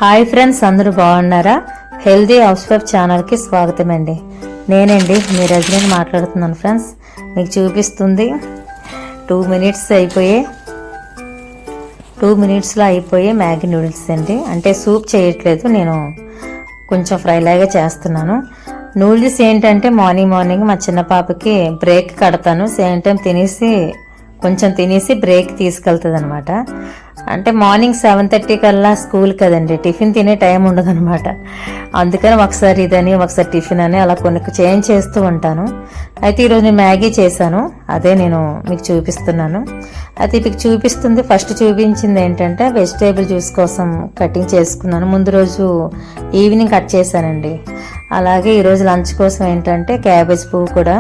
Hi friends, అందరూ బాగున్నారా? Healthy house wife ఛానల్కి స్వాగతం అండి. నేనండి మీ రజనీని మాట్లాడుతున్నాను. ఫ్రెండ్స్, మీకు చూపిస్తుంది 2 మినిట్స్లో అయిపోయే మ్యాగీ నూడిల్స్ అండి. అంటే సూప్ చేయట్లేదు, నేను కొంచెం ఫ్రై లాగా చేస్తున్నాను. నూడిల్స్ ఏంటంటే మార్నింగ్ మా చిన్న పాపకి బ్రేక్ కడతాను. సేమ్ టైం కొంచెం తినేసి బ్రేక్ తీసుకెళ్తుంది అనమాట. అంటే మార్నింగ్ 7:30 కల్లా స్కూల్ కదండి, టిఫిన్ తినే టైం ఉండదు అనమాట. అందుకని ఒకసారి ఇదని ఒకసారి టిఫిన్ అని అలా కొన్ని చేంజ్ చేస్తూ ఉంటాను. అయితే ఈరోజు నేను మ్యాగీ చేశాను, అదే నేను మీకు చూపిస్తున్నాను. అయితే మీకు చూపిస్తుంది, ఫస్ట్ చూపించింది ఏంటంటే వెజిటేబుల్ జ్యూస్ కోసం కటింగ్ చేసుకున్నాను. ముందు రోజు ఈవినింగ్ కట్ చేశానండి. అలాగే ఈరోజు లంచ్ కోసం ఏంటంటే క్యాబేజ్ పువ్వు కూడా,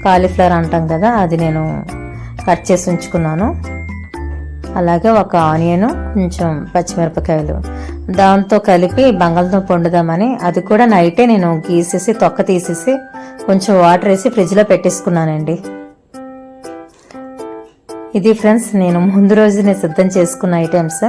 కాలీఫ్లవర్ అంటాం కదా, అది నేను కట్ చేసి ఉంచుకున్నాను. అలాగే ఒక ఆనియన్, కొంచెం పచ్చిమిరపకాయలు, దాంతో కలిపి బంగాళదుంప వండుదామని అది కూడా నైటే నేను గీసేసి తొక్క తీసేసి కొంచెం వాటర్ వేసి ఫ్రిడ్జ్లో పెట్టేసుకున్నానండి. ఇది ఫ్రెండ్స్, నేను ముందు రోజునే సిద్ధం చేసుకున్న ఐటమ్స్.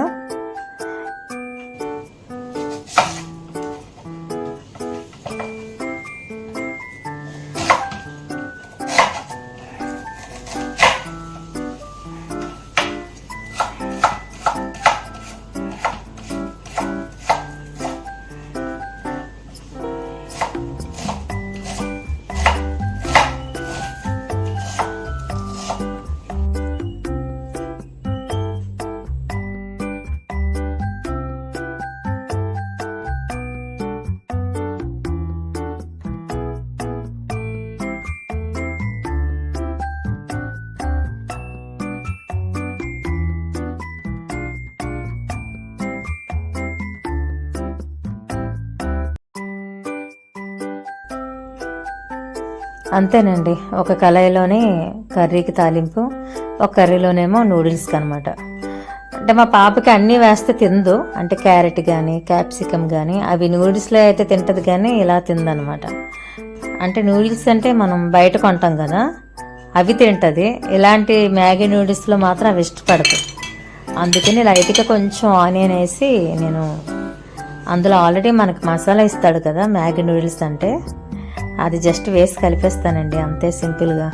అంతేనండి, ఒక కళాయిలోనే కర్రీకి తాలింపు, ఒక కర్రీలోనేమో నూడిల్స్కి అనమాట. అంటే మా పాపకి అన్నీ వేస్తే తిందు, అంటే క్యారెట్ కానీ క్యాప్సికమ్ కానీ, అవి నూడిల్స్లో అయితే తింటది కానీ ఇలా తిందనమాట. అంటే నూడిల్స్ అంటే మనం బయట కొంటాం కదా, అవి తింటుంది. ఇలాంటి మ్యాగీ నూడిల్స్లో మాత్రం అవి ఇష్టపడదు. అందుకని లైట్గా కొంచెం ఆనియన్ వేసి, నేను అందులో ఆల్రెడీ మనకు మసాలా ఇస్తాడు కదా మ్యాగీ నూడిల్స్ అంటే, అది జస్ట్ వేసి కలిపేస్తానండి, అంతే సింపుల్గా.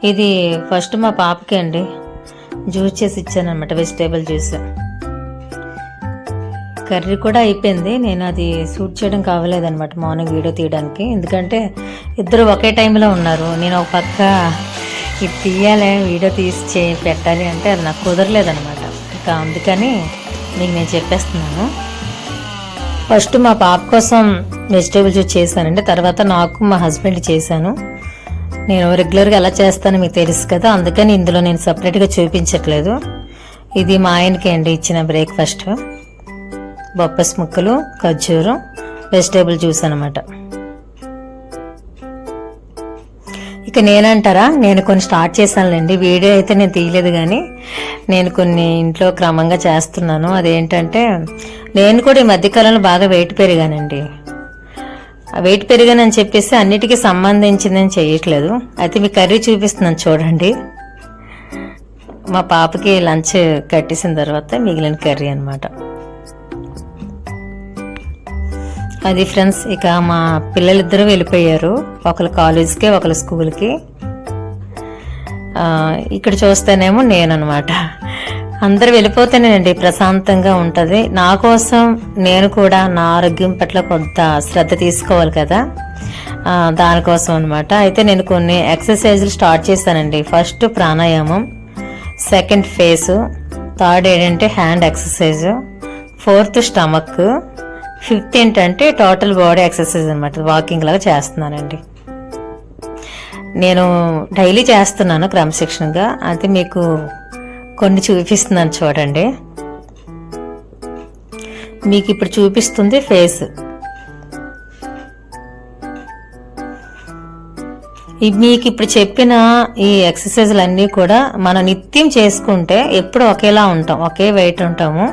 ఇది ఫస్ట్ మా పాపకి అండి జ్యూస్ చేసి ఇచ్చాను అనమాట, వెజిటేబుల్ జ్యూస్. కర్రీ కూడా అయిపోయింది. నేను అది షూట్ చేయడం కావలేదనమాట మార్నింగ్ వీడియో తీయడానికి, ఎందుకంటే ఇద్దరు ఒకే టైంలో ఉన్నారు. నేను ఒక పక్క ఇది తీయాలి, వీడియో తీసి పెట్టాలి అంటే అది నాకు కుదరలేదనమాట. ఇంకా అందుకని మీకు నేను చెప్పేస్తున్నాను. ఫస్ట్ మా పాప కోసం వెజిటేబుల్ జ్యూస్ చేశానండి, తర్వాత నాకు మా హస్బెండ్ చేశాను. నేను రెగ్యులర్గా ఎలా చేస్తానో మీకు తెలుసు కదా, అందుకని ఇందులో నేను సపరేట్గా చూపించట్లేదు. ఇది మా ఆయనకి అండి ఇచ్చిన బ్రేక్ఫాస్ట్, బొప్పాస్ ముక్కలు, ఖర్జూరం, వెజిటేబుల్ జ్యూస్ అనమాట. ఇక నేనంటారా, నేను కొన్ని స్టార్ట్ చేశానులేండి. వీడియో అయితే నేను తీయలేదు, కానీ నేను కొన్ని ఇంట్లో క్రమంగా చేస్తున్నాను. అదేంటంటే, నేను కూడా ఈ మధ్యకాలంలో బాగా వెయిట్ పెరిగానండి. వెయిట్ పెరిగానని చెప్పేసి అన్నిటికీ సంబంధించిందని చేయట్లేదు. అయితే మీ కర్రీ చూపిస్తున్నాను చూడండి. మా పాపకి లంచ్ కట్టేసిన తర్వాత మిగిలిన కర్రీ అనమాట అది ఫ్రెండ్స్. ఇక మా పిల్లలిద్దరూ వెళ్ళిపోయారు, ఒకరు కాలేజ్కి ఒకరు స్కూల్కి. ఇక్కడ చూస్తేనేమో నేననమాట. అందరు వెళ్ళిపోతేనేనండి ప్రశాంతంగా ఉంటుంది. నా కోసం నేను కూడా నా ఆరోగ్యం పట్ల కొంత శ్రద్ధ తీసుకోవాలి కదా, దానికోసం అనమాట. అయితే నేను కొన్ని ఎక్సర్సైజులు స్టార్ట్ చేశానండి. ఫస్ట్ ప్రాణాయామం, సెకండ్ ఫేసు, థర్డ్ ఏంటంటే hand exercise, fourth stomach, fifth ఏంటంటే టోటల్ బాడీ ఎక్సర్సైజ్ అనమాట. వాకింగ్ లాగా చేస్తున్నానండి. నేను డైలీ చేస్తున్నాను క్రమశిక్షణగా. అయితే మీకు కొన్ని చూపిస్తున్నాను చూడండి. మీకు ఇప్పుడు చూపిస్తుంది ఫేస్. మీకు ఇప్పుడు చెప్పిన ఈ ఎక్సర్సైజ్లు అన్నీ కూడా మనం నిత్యం చేసుకుంటే ఎప్పుడు ఒకేలా ఉంటాం, ఒకే వెయిట్ ఉంటాము.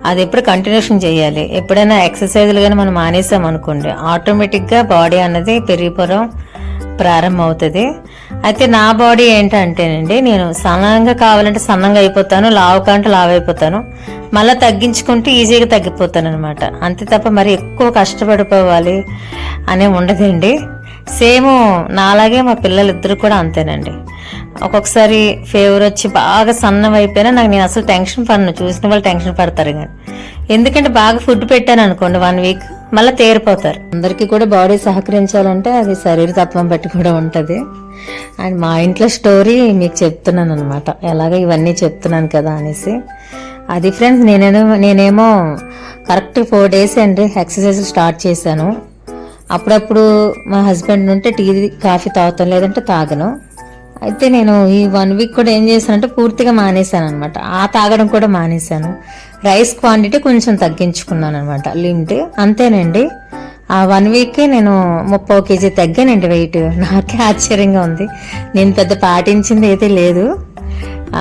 అది ఎప్పుడు కంటిన్యూషన్ చేయాలి. ఎప్పుడైనా ఎక్సర్సైజ్లు కానీ మనం మానేసాం అనుకోండి, ఆటోమేటిక్గా బాడీ అన్నది పెరిగిపోవడం ప్రారంభం అవుతుంది. అయితే నా బాడీ ఏంటంటేనండి, నేను సన్నంగా కావాలంటే సన్నంగా అయిపోతాను, లావు కావాలంటే లావు అయిపోతాను, మళ్ళీ తగ్గించుకుంటే ఈజీగా తగ్గిపోతాను అనమాట. అంతే తప్ప మరి ఎక్కువ కష్టపడిపోవాలి అనే ఉండదండి. సేమ్ నాలాగే మా పిల్లలిద్దరు కూడా అంతేనండి. ఒక్కొక్కసారి ఫీవర్ వచ్చి బాగా సన్నం అయిపోయినా నేను అసలు టెన్షన్ పడను, చూసిన వాళ్ళు టెన్షన్ పడతారు. కానీ ఎందుకంటే బాగా ఫుడ్ పెట్టాను అనుకోండి 1 వీక్, మళ్ళీ తేరిపోతారు. అందరికీ కూడా బాడీ సహకరించాలంటే అది శరీర తత్వం బట్టి కూడా ఉంటుంది. అండ్ మా ఇంట్లో స్టోరీ మీకు చెప్తున్నాను అనమాట, ఎలాగ ఇవన్నీ చెప్తున్నాను కదా అనేసి. అది ఫ్రెండ్స్, నేనేమో కరెక్ట్ 4 days అండి ఎక్సర్సైజ్ స్టార్ట్ చేశాను. అప్పుడప్పుడు మా హస్బెండ్ ఉంటే టీ కాఫీ తాగుతాను, లేదంటే తాగను. అయితే నేను ఈ 1 వీక్ కూడా ఏం చేశానంటే పూర్తిగా మానేశాను అనమాట. తాగడం కూడా మానేశాను. రైస్ క్వాంటిటీ కొంచెం తగ్గించుకున్నాను అనమాట, లిమిట్ అంతేనండి. ఆ 1 వీక్కే నేను 30 kg తగ్గానండి వెయిట్. నాకే ఆశ్చర్యంగా ఉంది. నేను పెద్ద పాటించింది అయితే లేదు.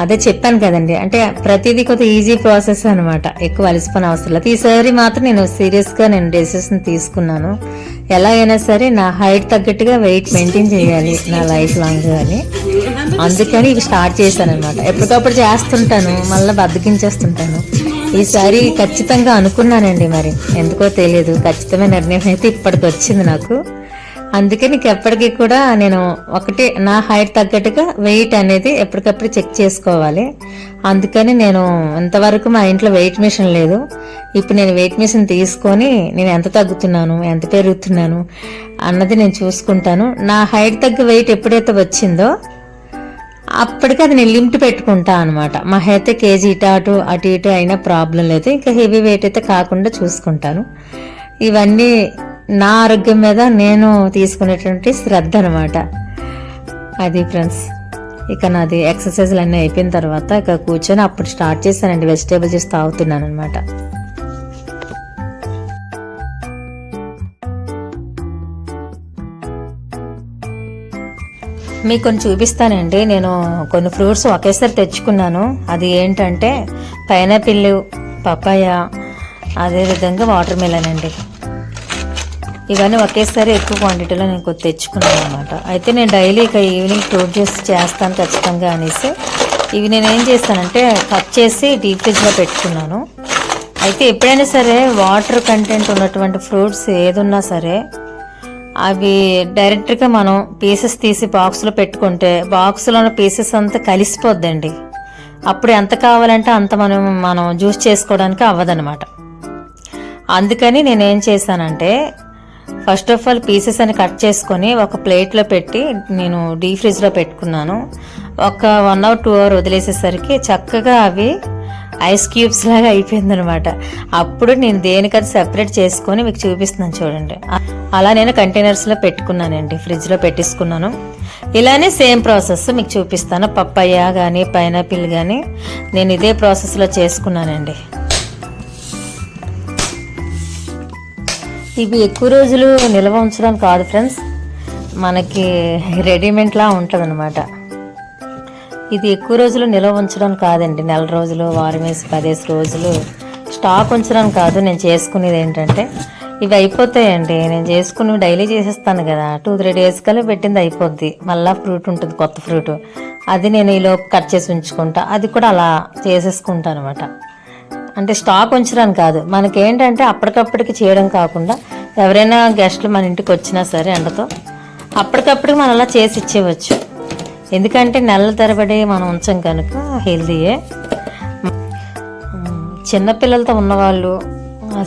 అదే చెప్పాను కదండి, అంటే ప్రతిదీ కొద్దిగా ఈజీ ప్రాసెస్ అనమాట, ఎక్కువ అలసిపోయిన అవసరం లేదు. ఈసారి మాత్రం నేను సీరియస్గా డెసిషన్ తీసుకున్నాను. ఎలా అయినా సరే నా హైట్ తగ్గట్టుగా వెయిట్ మెయింటైన్ చేయాలి నా లైఫ్ లాంగ్ అని. అందుకని ఇవి స్టార్ట్ చేశాను అనమాట. ఎప్పటికప్పుడు చేస్తుంటాను, మళ్ళీ బద్దకించేస్తుంటాను. ఈసారి ఖచ్చితంగా అనుకున్నానండి, మరి ఎందుకో తెలియదు, ఖచ్చితమైన నిర్ణయం అయితే ఇప్పటికి వచ్చింది నాకు. అందుకే నీకు ఎప్పటికీ కూడా నేను ఒకటి నా హైట్ తగ్గట్టుగా వెయిట్ అనేది ఎప్పటికప్పుడు చెక్ చేసుకోవాలి. అందుకని నేను ఇంతవరకు మా ఇంట్లో వెయిట్ మిషన్ లేదు. ఇప్పుడు నేను వెయిట్ మిషన్ తీసుకొని నేను ఎంత తగ్గుతున్నాను, ఎంత పెరుగుతున్నాను అన్నది నేను చూసుకుంటాను. నా హైట్ తగ్గ వెయిట్ ఎప్పుడైతే వచ్చిందో అప్పటికి అది నేను లిమిట్ పెట్టుకుంటా అనమాట. మా అయితే కేజీ అటు ఇటు అయినా ప్రాబ్లం లేదు. ఇంకా హెవీ వెయిట్ అయితే కాకుండా చూసుకుంటాను. ఇవన్నీ నా ఆరోగ్యం మీద నేను తీసుకునేటువంటి శ్రద్ధ అనమాట. అది ఫ్రెండ్స్. ఇక నాది ఎక్సర్సైజ్లు అన్నీ అయిపోయిన తర్వాత ఇక కూర్చొని అప్పుడు స్టార్ట్ చేశానండి, వెజిటేబుల్ జ్యూస్ తాగుతున్నాను అనమాట. మీకు కొన్ని చూపిస్తానండి. నేను కొన్ని ఫ్రూట్స్ ఒకేసారి తెచ్చుకున్నాను. అది ఏంటంటే పైనాపిల్, పపాయ, అదేవిధంగా వాటర్ మిలన్ అండి. ఇవన్నీ ఒకేసారి ఎక్కువ క్వాంటిటీలో నేను కొద్ది తెచ్చుకున్నాను అనమాట. అయితే నేను డైలీ ఇక ఈవినింగ్ ఫ్రూట్ జ్యూస్ చేస్తాను ఖచ్చితంగా అనేసి ఇవి నేను ఏం చేస్తానంటే కట్ చేసి డీప్ ఫ్రిడ్జ్లో పెట్టుకున్నాను. అయితే ఎప్పుడైనా సరే వాటర్ కంటెంట్ ఉన్నటువంటి ఫ్రూట్స్ ఏదున్నా సరే అవి డైరెక్ట్గా మనం పీసెస్ తీసి బాక్స్లో పెట్టుకుంటే బాక్స్లో ఉన్న పీసెస్ అంతా కలిసిపోద్దండి. అప్పుడు ఎంత కావాలంటే అంత మనం జ్యూస్ చేసుకోవడానికి అవ్వదనమాట. అందుకని నేనేం చేశానంటే ఫస్ట్ ఆఫ్ ఆల్ పీసెస్ అని కట్ చేసుకొని ఒక ప్లేట్లో పెట్టి నేను డీప్ ఫ్రిడ్జ్లో పెట్టుకున్నాను. ఒక 1 or 2 hours వదిలేసేసరికి చక్కగా అవి ఐస్ క్యూబ్స్ లాగా అయిపోయిందనమాట. అప్పుడు నేను దేనికది సెపరేట్ చేసుకొని మీకు చూపిస్తున్నాను చూడండి. అలా నేను కంటైనర్స్లో పెట్టుకున్నానండి, ఫ్రిడ్జ్లో పెట్టేసుకున్నాను. ఇలానే సేమ్ ప్రాసెస్ మీకు చూపిస్తాను. పప్పాయ కానీ పైనాపిల్ కానీ నేను ఇదే ప్రాసెస్లో చేసుకున్నానండి. ఇవి ఎక్కువ రోజులు నిల్వ ఉంచడం కాదు ఫ్రెండ్స్, మనకి రెడీమేడ్లా ఉంటుంది అనమాట. ఇది ఎక్కువ రోజులు నిల్వ ఉంచడం కాదండి, 1 రోజులు, వారం వేసి 10 రోజులు స్టాక్ ఉంచడం కాదు. నేను చేసుకునేది ఏంటంటే ఇవి అయిపోతాయండి. నేను చేసుకుని డైలీ చేసేస్తాను కదా, 2-3 days కల్లా పెట్టింది అయిపోద్ది. మళ్ళీ ఫ్రూట్ ఉంటుంది, కొత్త ఫ్రూట్, అది నేను ఈలోపు కట్ చేసి ఉంచుకుంటా. అది కూడా అలా చేసేసుకుంటాను అనమాట. అంటే స్టాక్ ఉంచడానికి కాదు, మనకేంటంటే అప్పటికప్పటికి చేయడం కాకుండా ఎవరైనా గెస్ట్లు మన ఇంటికి వచ్చినా సరే ఎండతో అప్పటికప్పటికి మనం అలా చేసి ఇచ్చేవచ్చు. ఎందుకంటే నెలల తరబడి మనం ఉంచాం కనుక హెల్తీయే. చిన్నపిల్లలతో ఉన్నవాళ్ళు,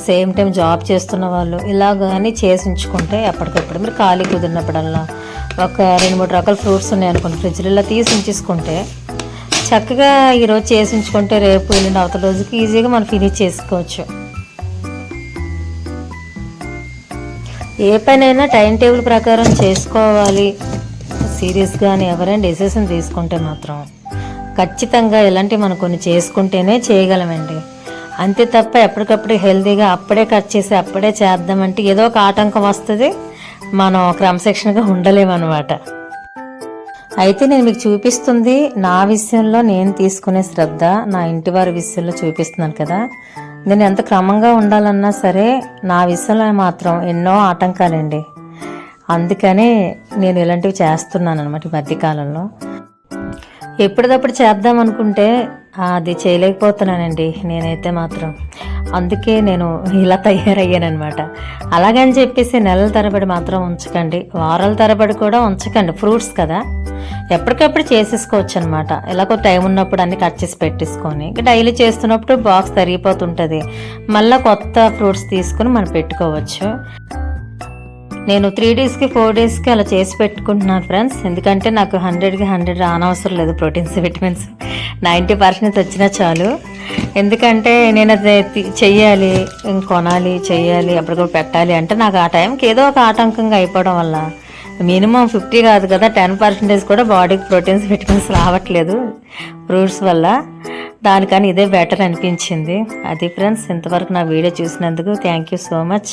సేమ్ టైం జాబ్ చేస్తున్న వాళ్ళు ఇలా కానీ చేసి ఉంచుకుంటే ఎప్పటికప్పుడు మీరు ఖాళీ కుదిరినప్పుడల్లా ఒక 2-3 రకాల ఫ్రూట్స్ ఉన్నాయనుకోండి ఫ్రిడ్జ్లో తీసి ఉంచేసుకుంటే చక్కగా ఈరోజు చేసి ఉంచుకుంటే రేపు వెళ్ళిన అవతల రోజుకి ఈజీగా మనం ఫినిష్ చేసుకోవచ్చు. ఏ పనైనా టైం టేబుల్ ప్రకారం చేసుకోవాలి సీరియస్గా అని ఎవరైనా డెసిషన్ తీసుకుంటే మాత్రం ఖచ్చితంగా ఇలాంటివి మనం కొన్ని చేసుకుంటేనే చేయగలమండి. అంతే తప్ప ఎప్పటికప్పుడు హెల్తీగా అప్పుడే కట్ చేసి అప్పుడే చేద్దామంటే ఏదో ఒక ఆటంకం వస్తుంది, మనం క్రమశిక్షణగా ఉండలేమన్నమాట. అయితే నేను మీకు చూపిస్తుంది నా విషయంలో నేను తీసుకునే శ్రద్ధ, నా ఇంటి వారి విషయంలో చూపిస్తున్నాను కదా. నేను ఎంత క్రమంగా ఉండాలన్నా సరే నా విషయంలో మాత్రం ఎన్నో ఆటంకాలండి. అందుకనే నేను ఇలాంటివి చేస్తున్నాను అనమాట ఈ మధ్యకాలంలో. ఎప్పటికప్పుడు చేద్దాం అనుకుంటే అది చేయలేకపోతున్నానండి నేనైతే మాత్రం. అందుకే నేను ఇలా తయారయ్యానమాట. అలాగని చెప్పేసి నెలల తరబడి మాత్రం ఉంచకండి, వారాల తరబడి కూడా ఉంచకండి. ఫ్రూట్స్ కదా, ఎప్పటికప్పుడు చేసేసుకోవచ్చు అనమాట. ఇలాగో టైం ఉన్నప్పుడు అన్ని కట్ చేసి పెట్టేసుకొని డైలీ చేస్తున్నప్పుడు బాక్స్ తరిగిపోతుంటుంది, మళ్ళీ కొత్త ఫ్రూట్స్ తీసుకుని మనం పెట్టుకోవచ్చు. నేను 3 daysకి 4 daysకి అలా చేసి పెట్టుకుంటున్నాను ఫ్రెండ్స్. ఎందుకంటే నాకు 100కి 100 రానవసరం లేదు. ప్రోటీన్స్, విటమిన్స్ 90% వచ్చినా చాలు. ఎందుకంటే నేను అది చెయ్యాలి, కొనాలి, చెయ్యాలి, అప్పటికప్పుడు పెట్టాలి అంటే నాకు ఆ టైంకి ఏదో ఒక ఆటంకంగా అయిపోవడం వల్ల మినిమం 50 కాదు కదా 10% కూడా బాడీకి ప్రోటీన్స్, విటమిన్స్ రావట్లేదు ఫ్రూట్స్ వల్ల. దానికని ఇదే బెటర్ అనిపించింది. అది ఫ్రెండ్స్, ఇంతవరకు నా వీడియో చూసినందుకు థ్యాంక్ యూ సో మచ్.